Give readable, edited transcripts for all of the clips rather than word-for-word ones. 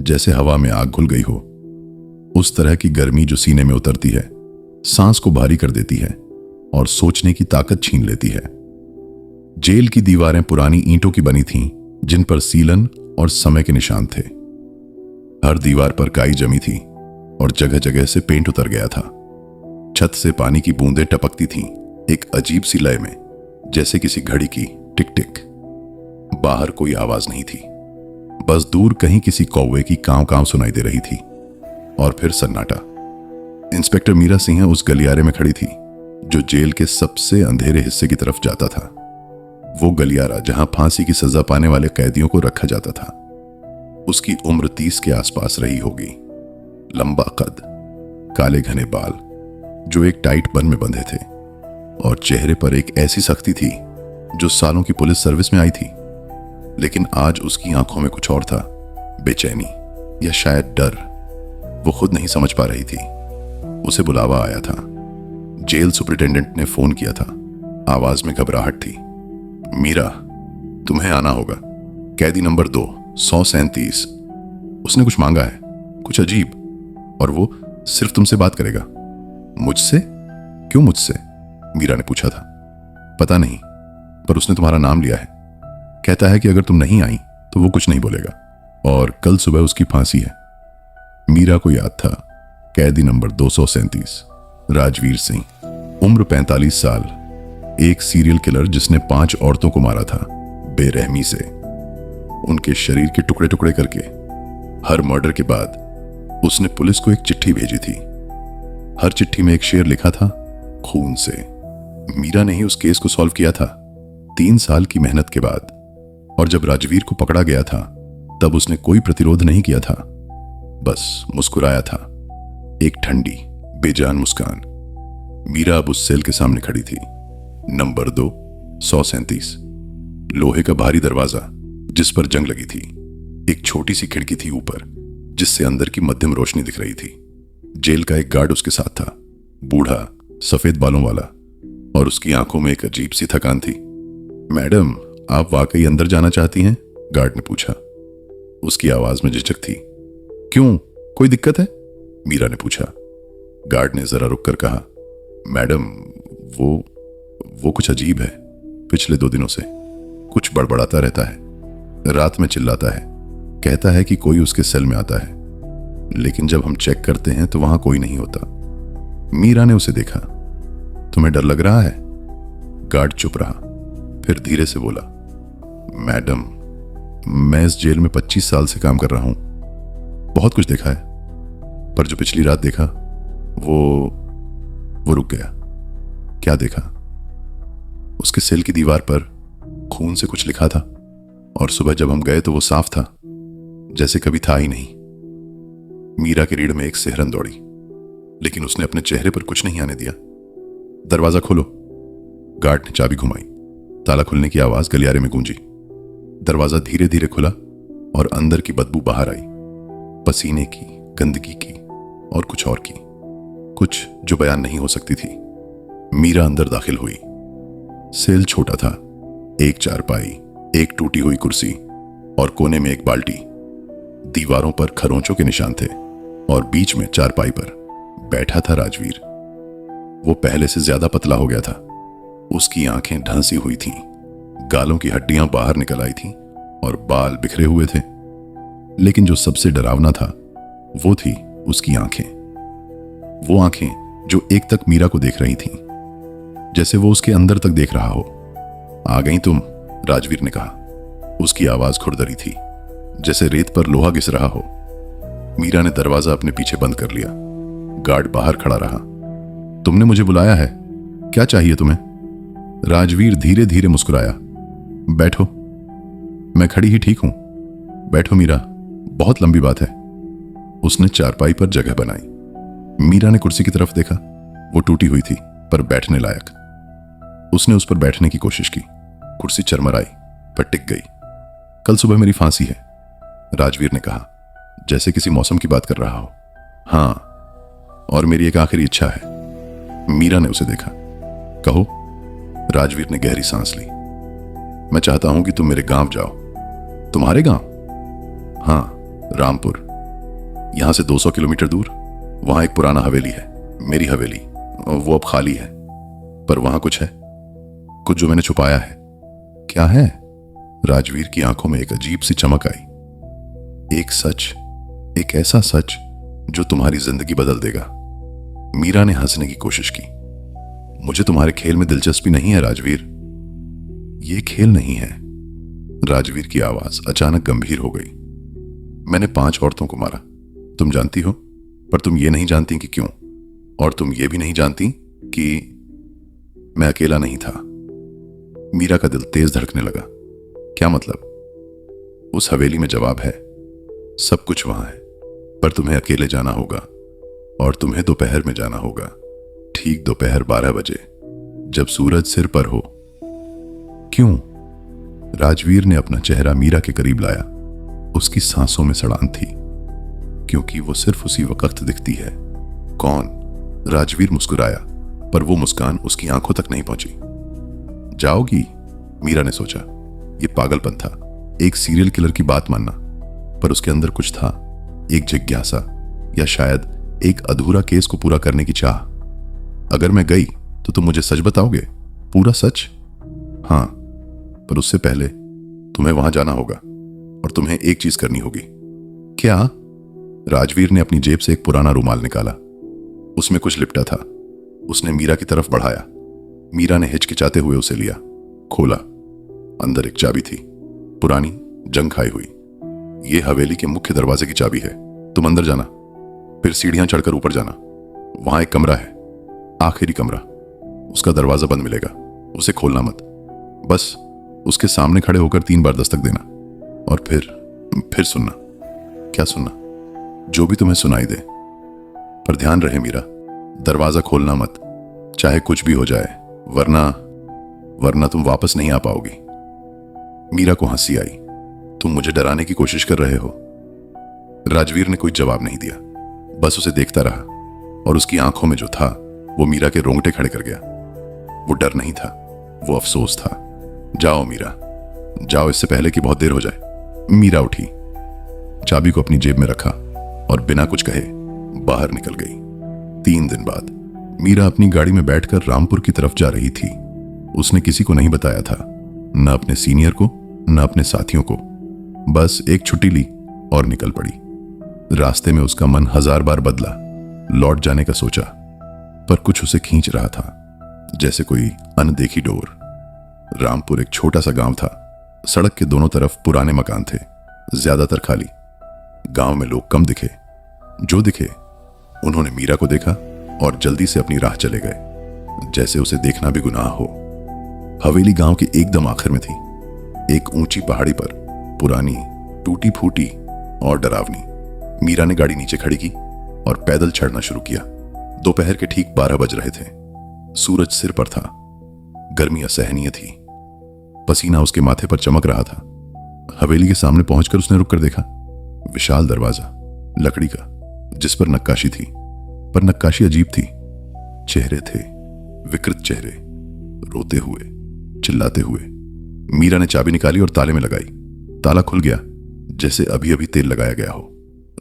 जैसे हवा में आग घुल गई हो। उस तरह की गर्मी जो सीने में उतरती है, सांस को भारी कर देती है और सोचने की ताकत छीन लेती है। जेल की दीवारें पुरानी ईंटों की बनी थीं, जिन पर सीलन और समय के निशान थे। हर दीवार पर काई जमी थी और जगह जगह से पेंट उतर गया था। छत से पानी की बूंदें टपकती थीं, एक अजीब सी लय में, जैसे किसी घड़ी की टिक टिक। बाहर कोई आवाज नहीं थी, बस दूर कहीं किसी कौवे की कांव कांव सुनाई दे रही थी। और फिर सन्नाटा। इंस्पेक्टर मीरा सिंह उस गलियारे में खड़ी थी जो जेल के सबसे अंधेरे हिस्से की तरफ जाता था। वो गलियारा जहां फांसी की सजा पाने वाले कैदियों को रखा जाता था। उसकी उम्र 30 के आसपास रही होगी। लंबा कद, काले घने बाल जो एक टाइट बन में बंधे थे, और चेहरे पर एक ऐसी सख्ती थी जो सालों की पुलिस सर्विस में आई थी। लेकिन आज उसकी आंखों में कुछ और था, बेचैनी या शायद डर। वो खुद नहीं समझ पा रही थी। उसे बुलावा आया था। जेल सुपरिटेंडेंट ने फोन किया था। आवाज में घबराहट थी। मीरा, तुम्हें आना होगा। कैदी नंबर 2, 137। उसने कुछ मांगा है, कुछ अजीब, और वो सिर्फ तुमसे बात करेगा। मुझसे? क्यों मुझसे? मीरा ने पूछा था। पता नहीं, पर उसने तुम्हारा नाम लिया है। कहता है कि अगर तुम नहीं आई तो वो कुछ नहीं बोलेगा, और कल सुबह उसकी फांसी है। मीरा को याद था। कैदी नंबर 237, राजवीर सिंह, उम्र 45 साल, एक सीरियल किलर जिसने 5 औरतों को मारा था बेरहमी से, उनके शरीर के टुकड़े टुकड़े करके। हर मर्डर के बाद उसने पुलिस को एक चिट्ठी भेजी थी। हर चिट्ठी में एक शेर लिखा था, खून से। मीरा ने ही उस केस को सॉल्व किया था 3 साल की मेहनत के बाद। और जब राजवीर को पकड़ा गया था तब उसने कोई प्रतिरोध नहीं किया था, बस मुस्कुराया था, एक ठंडी बेजान मुस्कान। मीरा अब उस सेल के सामने खड़ी थी। नंबर 2, 137। लोहे का भारी दरवाजा जिस पर जंग लगी थी। एक छोटी सी खिड़की थी ऊपर, जिससे अंदर की मध्यम रोशनी दिख रही थी। जेल का एक गार्ड उसके साथ था, बूढ़ा, सफेद बालों वाला, और उसकी आंखों में एक अजीब सी थकान थी। मैडम, आप वाकई अंदर जाना चाहती हैं? गार्ड ने पूछा। उसकी आवाज में झिझक थी। क्यों, कोई दिक्कत है? मीरा ने पूछा। गार्ड ने जरा रुक कर कहा, मैडम, वो कुछ अजीब है। पिछले 2 दिनों से कुछ बड़बड़ाता रहता है, रात में चिल्लाता है, कहता है कि कोई उसके सेल में आता है, लेकिन जब हम चेक करते हैं तो वहां कोई नहीं होता। मीरा ने उसे देखा। तुम्हें डर लग रहा है? गार्ड चुप रहा, फिर धीरे से बोला, मैडम, मैं इस जेल में 25 साल से काम कर रहा हूं, बहुत कुछ देखा है, पर जो पिछली रात देखा वो रुक गया। क्या देखा? उसके सेल की दीवार पर खून से कुछ लिखा था, और सुबह जब हम गए तो वो साफ था, जैसे कभी था ही नहीं। मीरा के रीढ़ में एक सिहरन दौड़ी, लेकिन उसने अपने चेहरे पर कुछ नहीं आने दिया। दरवाजा खोलो। गार्ड ने चाबी घुमाई। ताला खुलने की आवाज गलियारे में गूंजी। दरवाजा धीरे धीरे खुला और अंदर की बदबू बाहर आई, पसीने की, गंदगी की और कुछ और की, कुछ जो बयान नहीं हो सकती थी। मीरा अंदर दाखिल हुई। सेल छोटा था, एक चारपाई, एक टूटी हुई कुर्सी और कोने में एक बाल्टी। दीवारों पर खरोंचों के निशान थे और बीच में चारपाई पर बैठा था राजवीर। वो पहले से ज्यादा पतला हो गया था। उसकी आंखें ढंसी हुई थीं, गालों की हड्डियां बाहर निकल आई थीं और बाल बिखरे हुए थे। लेकिन जो सबसे डरावना था वो थी उसकी आंखें। वो आंखें जो एक तक मीरा को देख रही थीं, जैसे वो उसके अंदर तक देख रहा हो। आ गई तुम? राजवीर ने कहा। उसकी आवाज खुरदरी थी, जैसे रेत पर लोहा घिस रहा हो। मीरा ने दरवाजा अपने पीछे बंद कर लिया। गार्ड बाहर खड़ा रहा। तुमने मुझे बुलाया है, क्या चाहिए तुम्हें? राजवीर धीरे धीरे मुस्कुराया। बैठो, मैं खड़ी ही ठीक हूं। बैठो मीरा, बहुत लंबी बात है। उसने चारपाई पर जगह बनाई। मीरा ने कुर्सी की तरफ देखा। वो टूटी हुई थी पर बैठने लायक। उसने उस पर बैठने की कोशिश की। कुर्सी चरमराई पर टिक गई। कल सुबह मेरी फांसी है, राजवीर ने कहा, जैसे किसी मौसम की बात कर रहा हो। हाँ, और मेरी एक आखिरी इच्छा है। मीरा ने उसे देखा। कहो। राजवीर ने गहरी सांस ली। मैं चाहता हूं कि तुम मेरे गांव जाओ। तुम्हारे गांव? हाँ, रामपुर। यहां से 200 किलोमीटर दूर वहां एक पुराना हवेली है, मेरी हवेली। वो अब खाली है, पर वहां कुछ है, कुछ जो मैंने छुपाया है। क्या है? राजवीर की आंखों में एक अजीब सी चमक आई। एक सच, एक ऐसा सच जो तुम्हारी जिंदगी बदल देगा। मीरा ने हंसने की कोशिश की। मुझे तुम्हारे खेल में दिलचस्पी नहीं है राजवीर। ये खेल नहीं है। राजवीर की आवाज अचानक गंभीर हो गई। मैंने 5 औरतों को मारा, तुम जानती हो, पर तुम ये नहीं जानती कि क्यों। और तुम ये भी नहीं जानती कि मैं अकेला नहीं था। मीरा का दिल तेज धड़कने लगा। क्या मतलब? उस हवेली में जवाब है, सब कुछ वहां है, पर तुम्हें अकेले जाना होगा, और तुम्हें दोपहर में जाना होगा, ठीक दोपहर 12 बजे, जब सूरज सिर पर हो। क्यों? राजवीर ने अपना चेहरा मीरा के करीब लाया। उसकी सांसों में सड़ान थी। क्योंकि वो सिर्फ उसी वक्त दिखती है। कौन? राजवीर मुस्कुराया, पर वो मुस्कान उसकी आंखों तक नहीं पहुंची। जाओगी? मीरा ने सोचा। ये पागलपन था, एक सीरियल किलर की बात मानना, पर उसके अंदर कुछ था, एक जिज्ञासा, या शायद एक अधूरा केस को पूरा करने की चाह। अगर मैं गई तो तुम मुझे सच बताओगे? पूरा सच? हाँ, पर उससे पहले तुम्हें वहां जाना होगा, और तुम्हें एक चीज करनी होगी। क्या? राजवीर ने अपनी जेब से एक पुराना रुमाल निकाला। उसमें कुछ लिपटा था। उसने मीरा की तरफ बढ़ाया। मीरा ने हिचकिचाते हुए उसे लिया, खोला। अंदर एक चाबी थी, पुरानी, जंग खाई हुई। यह हवेली के मुख्य दरवाजे की चाबी है। तुम अंदर जाना, फिर सीढ़ियां चढ़कर ऊपर जाना। वहां एक कमरा है, आखिरी कमरा। उसका दरवाजा बंद मिलेगा, उसे खोलना मत। बस उसके सामने खड़े होकर 3 बार दस्तक देना, और फिर सुनना। क्या सुनना? जो भी तुम्हें सुनाई दे। पर ध्यान रहे मीरा, दरवाजा खोलना मत, चाहे कुछ भी हो जाए, वरना तुम वापस नहीं आ पाओगी। मीरा को हंसी आई। तुम मुझे डराने की कोशिश कर रहे हो? राजवीर ने कोई जवाब नहीं दिया, बस उसे देखता रहा, और उसकी आंखों में जो था वो मीरा के रोंगटे खड़े कर गया। वो डर नहीं था, वो अफसोस था। जाओ मीरा, जाओ, इससे पहले कि बहुत देर हो जाए। मीरा उठी, चाबी को अपनी जेब में रखा, और बिना कुछ कहे बाहर निकल गई। 3 दिन बाद मीरा अपनी गाड़ी में बैठकर रामपुर की तरफ जा रही थी। उसने किसी को नहीं बताया था, न अपने सीनियर को, न अपने साथियों को। बस एक छुट्टी ली और निकल पड़ी। रास्ते में उसका मन 1000 बार बदला। लौट जाने का सोचा, पर कुछ उसे खींच रहा था, जैसे कोई अनदेखी डोर। रामपुर एक छोटा सा गांव था। सड़क के दोनों तरफ पुराने मकान थे, ज्यादातर खाली। गांव में लोग कम दिखे। जो दिखे उन्होंने मीरा को देखा और जल्दी से अपनी राह चले गए, जैसे उसे देखना भी गुनाह हो। हवेली गांव के एकदम आखिर में थी, एक ऊंची पहाड़ी पर, पुरानी, टूटी फूटी और डरावनी। मीरा ने गाड़ी नीचे खड़ी की और पैदल चढ़ना शुरू किया। दोपहर के ठीक 12 बज रहे थे। सूरज सिर पर था। गर्मी असहनीय थी। पसीना उसके माथे पर चमक रहा था। हवेली के सामने पहुंचकर उसने रुककर देखा। विशाल दरवाजा, लकड़ी का, जिस पर नक्काशी थी, पर नक्काशी अजीब थी। चेहरे थे, विकृत चेहरे, रोते हुए, चिल्लाते हुए। मीरा ने चाबी निकाली और ताले में लगाई। ताला खुल गया, जैसे अभी अभी तेल लगाया गया हो।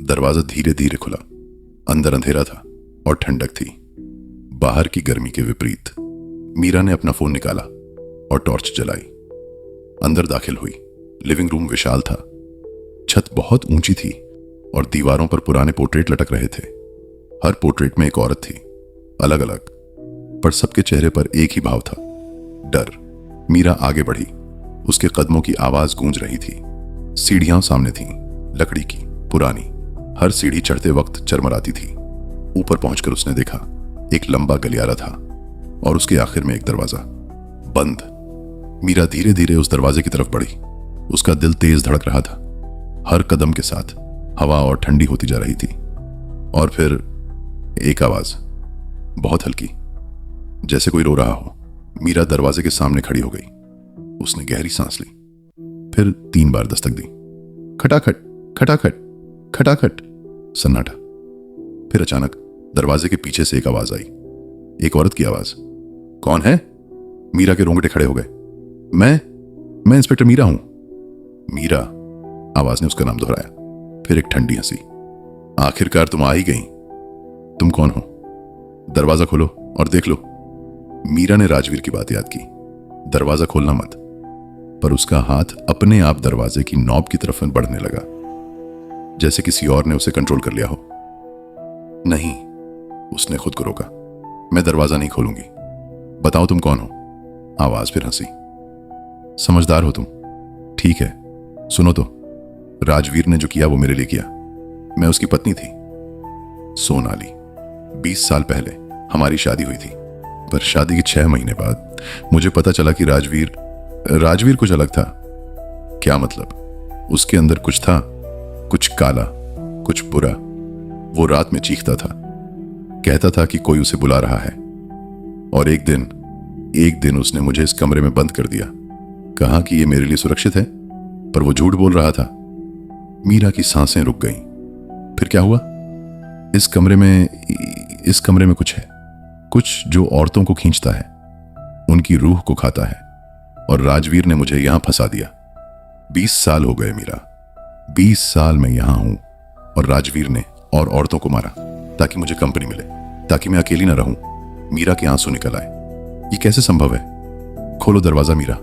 दरवाजा धीरे धीरे खुला। अंदर अंधेरा था और ठंडक थी, बाहर की गर्मी के विपरीत। मीरा ने अपना फोन निकाला और टॉर्च जलाई। अंदर दाखिल हुई। लिविंग रूम विशाल था। छत बहुत ऊंची थी और दीवारों पर पुराने पोर्ट्रेट लटक रहे थे। हर पोर्ट्रेट में एक औरत थी, अलग अलग, पर सबके चेहरे पर एक ही भाव था, डर। मीरा आगे बढ़ी। उसके कदमों की आवाज गूंज रही थी। सीढ़ियां सामने थीं, लकड़ी की, पुरानी। हर सीढ़ी चढ़ते वक्त चरमराती थी। ऊपर पहुंचकर उसने देखा, एक लंबा गलियारा था और उसके आखिर में एक दरवाजा, बंद। मीरा धीरे धीरे उस दरवाजे की तरफ बढ़ी। उसका दिल तेज धड़क रहा था। हर कदम के साथ हवा और ठंडी होती जा रही थी। और फिर एक आवाज, बहुत हल्की, जैसे कोई रो रहा हो। मीरा दरवाजे के सामने खड़ी हो गई। उसने गहरी सांस ली, फिर 3 बार दस्तक दी। खटाखट, खटाखट, खटाखट। सन्नाटा। फिर अचानक दरवाजे के पीछे से एक आवाज आई, एक औरत की आवाज। कौन है? मीरा के रोंगटे खड़े हो गए। मैं इंस्पेक्टर मीरा हूं। मीरा, आवाज ने उसका नाम दोहराया। फिर एक ठंडी हंसी। आखिरकार तुम आ ही गई। तुम कौन हो? दरवाजा खोलो और देख लो। मीरा ने राजवीर की बात याद की। दरवाजा खोलना मत। पर उसका हाथ अपने आप दरवाजे की नॉब की तरफ बढ़ने लगा, जैसे किसी और ने उसे कंट्रोल कर लिया हो। नहीं, उसने खुद को रोका। मैं दरवाजा नहीं खोलूंगी। बताओ तुम कौन हो? आवाज फिर हंसी। समझदार हो तुम। ठीक है, सुनो तो। राजवीर ने जो किया वो मेरे लिए किया। मैं उसकी पत्नी थी, सोनाली। 20 साल पहले हमारी शादी हुई थी। पर शादी के 6 महीने बाद मुझे पता चला कि राजवीर कुछ अलग था। क्या मतलब? उसके अंदर कुछ था, कुछ काला, कुछ बुरा। वो रात में चीखता था, कहता था कि कोई उसे बुला रहा है। और एक दिन उसने मुझे इस कमरे में बंद कर दिया। कहा कि ये मेरे लिए सुरक्षित है, पर वो झूठ बोल रहा था। मीरा की सांसें रुक गईं। फिर क्या हुआ? इस कमरे में कुछ है, कुछ जो औरतों को खींचता है, उनकी रूह को खाता है। और राजवीर ने मुझे यहां फंसा दिया। 20 साल हो गए मीरा। 20 साल मैं यहां हूं और राजवीर ने और औरतों को मारा ताकि मुझे कंपनी मिले, ताकि मैं अकेली ना रहूं। मीरा के आंसू निकल आए। ये कैसे संभव है? खोलो दरवाजा मीरा,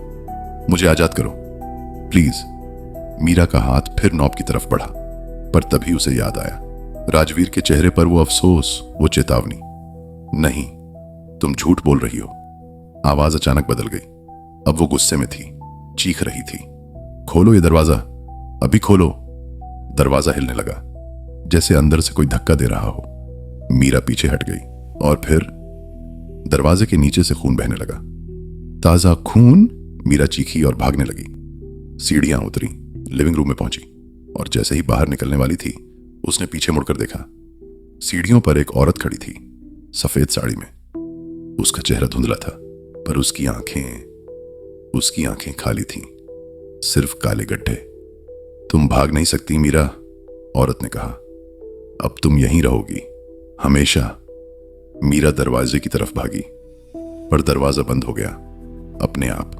मुझे आजाद करो प्लीज। मीरा का हाथ फिर नॉब की तरफ बढ़ा, पर तभी उसे याद आया। राजवीर के चेहरे पर वो अफसोस, वो चेतावनी। नहीं, तुम झूठ बोल रही हो। आवाज अचानक बदल गई। अब वो गुस्से में थी, चीख रही थी। खोलो ये दरवाजा, अभी खोलो। दरवाजा हिलने लगा, जैसे अंदर से कोई धक्का दे रहा हो। मीरा पीछे हट गई और फिर दरवाजे के नीचे से खून बहने लगा। ताजा खून! मीरा चीखी और भागने लगी। सीढ़ियां उतरी, लिविंग रूम में पहुंची और जैसे ही बाहर निकलने वाली थी, उसने पीछे मुड़कर देखा। सीढ़ियों पर एक औरत खड़ी थी, सफेद साड़ी में। उसका चेहरा धुंधला था, पर उसकी आंखें खाली थीं, सिर्फ काले गड्ढे। तुम भाग नहीं सकती मीरा, औरत ने कहा। अब तुम यहीं रहोगी, हमेशा। मीरा दरवाजे की तरफ भागी, पर दरवाजा बंद हो गया अपने आप।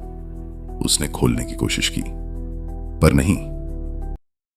उसने खोलने की कोशिश की, पर नहीं।